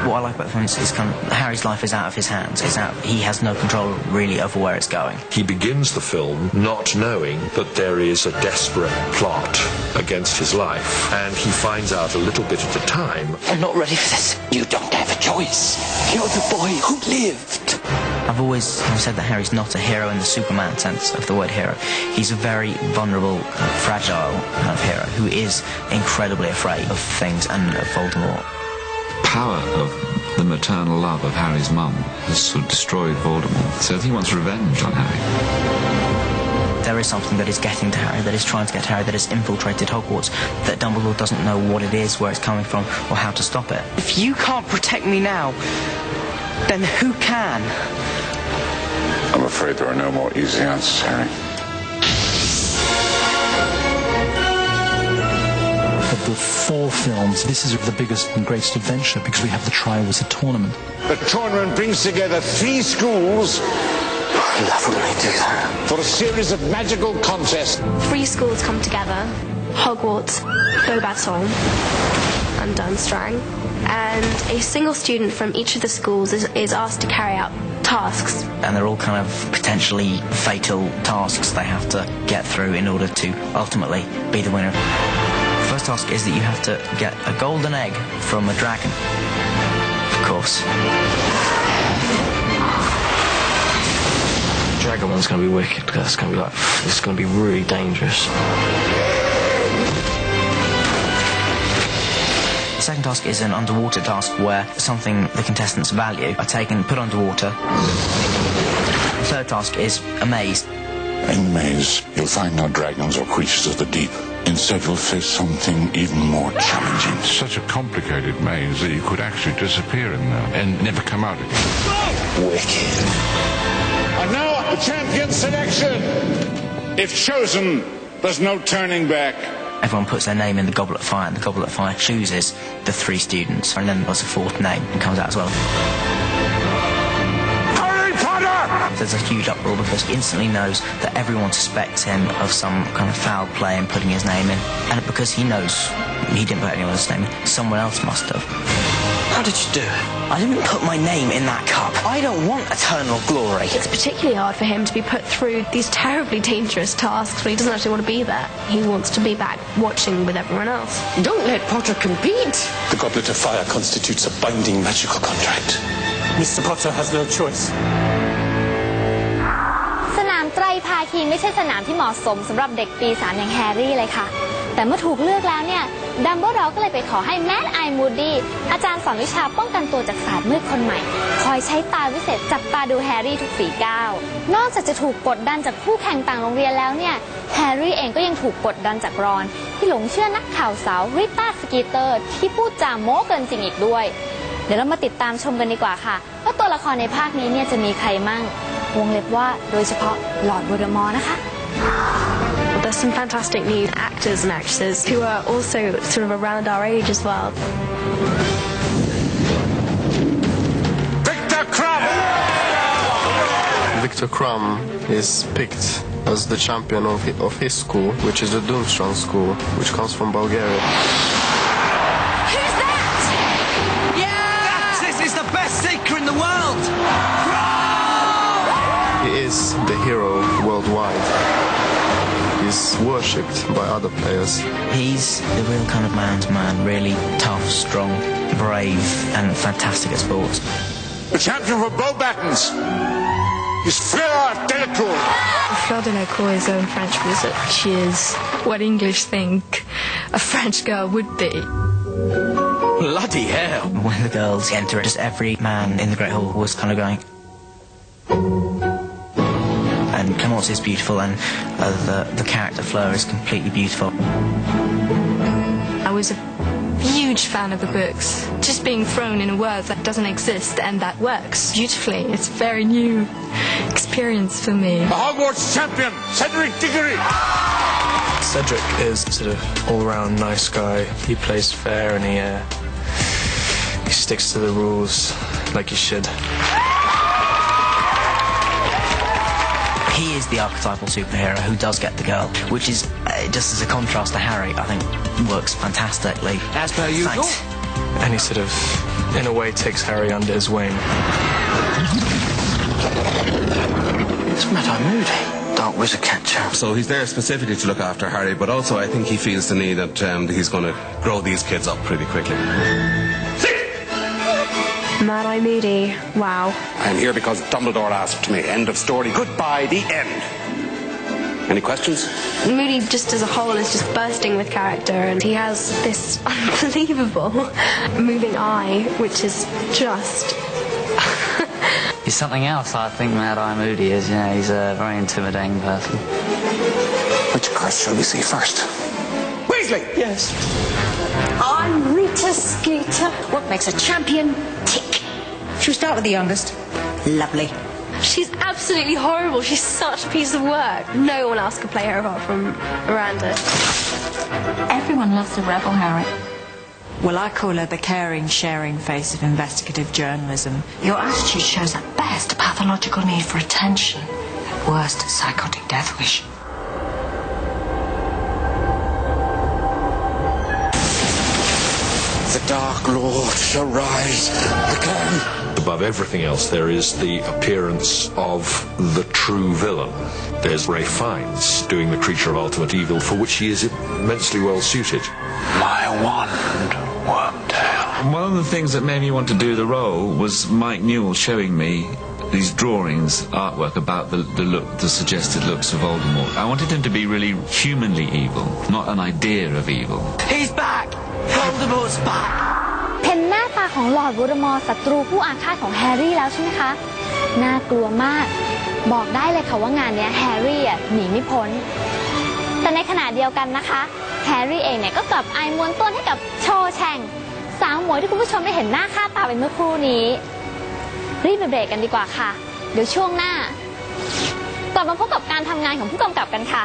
What I like about the film is kind of Harry's life is out of his hands. He has no control really over where it's going. He begins the film not knowing that there is a desperate plot against his life, and he finds out a little bit at a time. I'm not ready for this. You don't have a choice. You're the boy who lived. I've always said that Harry's not a hero in the Superman sense of the word hero. He's a very vulnerable, fragile kind of hero who is incredibly afraid of things and of Voldemort. Power of the maternal love of Harry's mum has sort of destroyed Voldemort, so he wants revenge on Harry. There is something that is getting to Harry, that is trying to get to Harry, that has infiltrated Hogwarts, that Dumbledore doesn't know what it is, where it's coming from, or how to stop it. If you can't protect me now, then who can? I'm afraid there are no more easy answers, Harry. Of the 4 films, this is the biggest and greatest adventure because we have the Triwizard Tournament. The tournament brings together 3 schools. I love when they do that. For a series of magical contests. 3 schools come together. Hogwarts, Beauxbatons, and Durmstrang. And a single student from each of the schools is asked to carry out tasks. And they're all kind of potentially fatal tasks they have to get through in order to ultimately be the winner. The first task is that you have to get a golden egg from a dragon. Of course. The dragon one's going to be wicked. That's going to be it's going to be really dangerous. The second task is an underwater task where something the contestants value are taken, put underwater. The third task is a maze. In the maze, you'll find no dragons or creatures of the deep. Instead, you'll face something even more challenging. Such a complicated maze that you could actually disappear in there and never come out again. Wicked. And now, the champion selection. If chosen, there's no turning back. Everyone puts their name in the Goblet of Fire, and the Goblet of Fire chooses the 3 students, and then there's a 4th name that comes out as well. Harry Potter! There's a huge uproar because he instantly knows that everyone suspects him of some kind of foul play and putting his name in. And because he knows he didn't put anyone's name in, someone else must have. How did you do it? I didn't put my name in that cup. I don't want eternal glory. It's particularly hard for him to be put through these terribly dangerous tasks when he doesn't actually want to be there. He wants to be back watching with everyone else. Don't let Potter compete. The Goblet of Fire constitutes a binding magical contract. Mr. Potter has no choice. สนามไตรภาคีไม่ใช่สนามที่เหมาะสมสำหรับเด็กปี 3อย่างแฮร์รี่เลยค่ะแต่เมื่อถูกเลือกแล้วเนี่ยดัมเบิลดอร์ก็เลยไปขอให้แมดไอมูดี้อาจารย์สอนวิชาป้องกันตัวจากศาสตร์มืดคนใหม่คอยใช้ตาวิเศษจับตาดูแฮร์รี่ทุกฝีก้าวนอกจากจะถูกกดดันจากคู่แข่งต่างโรงเรียนแล้วเนี่ยแฮร์รี่เองก็ยังถูกกดดันจากรอนที่หลงเชื่อนักข่าวสาวริต้าสกีเตอร์ที่พูดจาโม้เกินจริงอีกด้วยเดี๋ยวเรามาติดตามชมกันดีกว่าค่ะว่าตัวละครในภาคนี้เนี่ยจะมีใครมั่งวงเล็บว่าโดยเฉพาะลอร์ดโวลเดอมอร์นะคะ There's some fantastic new actors and actresses who are also sort of around our age as well. Victor Krum! Victor Krum is picked as the champion of his school, which is the Durmstrang school, which comes from Bulgaria. Who's that? Yeah! This is the best seeker in the world! He is the hero worldwide. He's worshipped by other players. He's the real kind of man's man, really tough, strong, brave, and fantastic at sports. The champion for Beauxbatons is Fleur Delacour. Fleur Delacour is a French wizard. She is what English think a French girl would be. Bloody hell. When the girls enter, just every man in the Great Hall was kind of going... And Clemence is beautiful, and the character Fleur is completely beautiful. I was a huge fan of the books. Just being thrown in a world that doesn't exist and that works beautifully. It's a very new experience for me. The Hogwarts champion, Cedric Diggory. Cedric is sort of all-round nice guy. He plays fair and he sticks to the rules like he should. He is the archetypal superhero who does get the girl, which is, just as a contrast to Harry, I think works fantastically. As per usual. Thanks. and he sort of, in a way, takes Harry under his wing. It's Mad-Eye Moody, Dark Wizard Catcher. So he's there specifically to look after Harry, but also I think he feels the need that he's going to grow these kids up pretty quickly. Mad-Eye Moody, wow. I'm here because Dumbledore asked me. End of story. Goodbye, the end. Any questions? Moody, just as a whole, is just bursting with character, and he has this unbelievable moving eye, which is just... He's something else, I think, Mad-Eye Moody is. Yeah, he's a very intimidating person. Which curse shall we see first? Weasley! Yes. I'm Rita Skeeter. What makes a champion tick? Should we start with the youngest? Lovely. She's absolutely horrible. She's such a piece of work. No one else could play her apart from Miranda. Everyone loves a rebel, Harry. Well, I call her the caring, sharing face of investigative journalism. Your attitude shows at best a pathological need for attention, at worst a psychotic death wish. The Dark Lord shall rise again. Above everything else, there is the appearance of the true villain. There's Ralph Fiennes doing the Creature of Ultimate Evil, for which he is immensely well suited. My wand, Wormtail. One of the things that made me want to do the role was Mike Newell showing me these drawings, artwork about the suggested looks of Voldemort. I wanted him to be really humanly evil, not an idea of evil. He's back! Voldemort's back! เห็นหน้าตาของหลอร์ดโวลเดอมอร์ศัตรูผู้อาฆาตของแฮร์รี่แล้วใช่ไหมคะน่ากลัวมากบอกได้เลยค่ะว่างานนี้แฮร์รี่หนีไม่พ้นแต่ในขณะเดียวกันนะคะแฮร์รี่เองเนี่ยก็กลับอายม้วนต้นให้กับโชแชงสาวหมวยที่คุณผู้ชมได้เห็นหน้าค่าตาเป็นเมื่อครู่นี้รีบไปเบรกกันดีกว่าค่ะเดี๋ยวช่วงหน้ากลับมาพบกับการทำงานของผู้กำกับกันค่ะ